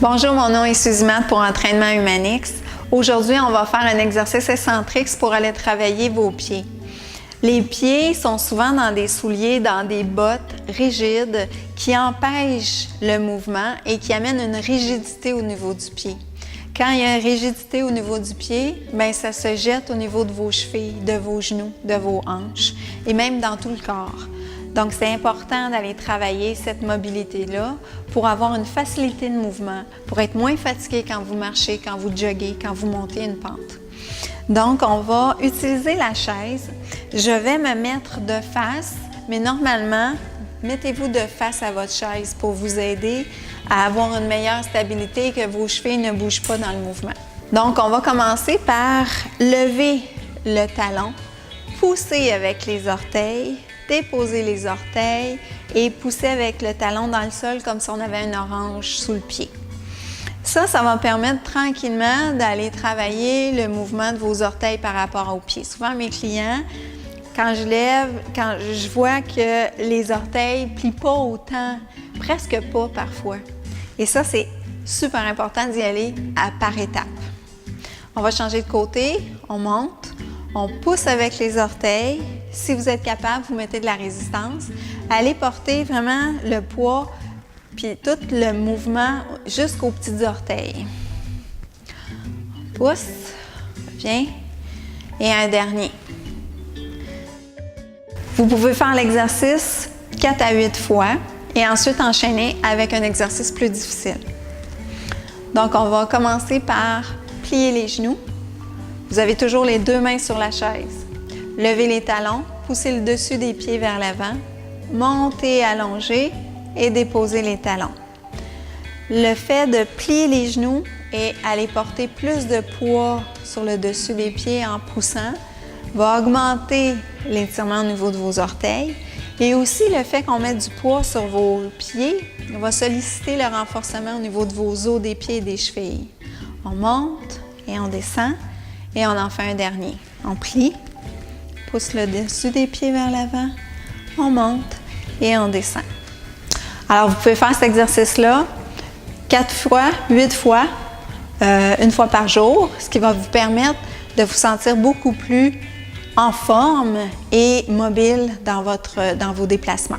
Bonjour, mon nom est Suzy Matt pour Entraînement Humanix. Aujourd'hui, on va faire un exercice excentrix pour aller travailler vos pieds. Les pieds sont souvent dans des souliers, dans des bottes rigides qui empêchent le mouvement et qui amènent une rigidité au niveau du pied. Quand il y a une rigidité au niveau du pied, bien, ça se jette au niveau de vos chevilles, de vos genoux, de vos hanches et même dans tout le corps. Donc, c'est important d'aller travailler cette mobilité-là pour avoir une facilité de mouvement, pour être moins fatigué quand vous marchez, quand vous joguez, quand vous montez une pente. Donc, on va utiliser la chaise. Je vais me mettre de face, mais normalement, mettez-vous de face à votre chaise pour vous aider à avoir une meilleure stabilité et que vos chevilles ne bougent pas dans le mouvement. Donc, on va commencer par lever le talon, pousser avec les orteils, déposer les orteils et pousser avec le talon dans le sol comme si on avait une orange sous le pied. Ça va permettre tranquillement d'aller travailler le mouvement de vos orteils par rapport aux pieds. Souvent, mes clients, quand je lève, quand je vois que les orteils ne plient pas autant, presque pas parfois. Et ça, c'est super important d'y aller par étapes. On va changer de côté, on monte, on pousse avec les orteils. Si vous êtes capable, vous mettez de la résistance. Allez porter vraiment le poids puis tout le mouvement jusqu'aux petits orteils. On pousse, revient, et un dernier. Vous pouvez faire l'exercice 4 à 8 fois et ensuite enchaîner avec un exercice plus difficile. Donc, on va commencer par plier les genoux. Vous avez toujours les deux mains sur la chaise. Levez les talons, poussez le dessus des pieds vers l'avant, montez, allongez et déposez les talons. Le fait de plier les genoux et aller porter plus de poids sur le dessus des pieds en poussant va augmenter l'étirement au niveau de vos orteils. Et aussi, le fait qu'on mette du poids sur vos pieds va solliciter le renforcement au niveau de vos os des pieds et des chevilles. On monte et on descend et on en fait un dernier. On plie, pousse le dessus des pieds vers l'avant, on monte et on descend. Alors, vous pouvez faire cet exercice-là 4 fois, 8 fois, une fois par jour, ce qui va vous permettre de vous sentir beaucoup plus en forme et mobile dans vos déplacements.